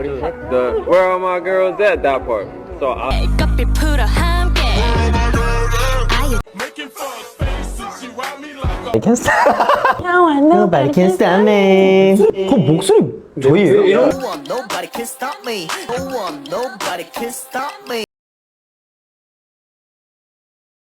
The where are my girls at? That part. So I. I can stop. Nobody can stop me. 목소리 저희예요? Nobody can stop me. Nobody can stop me.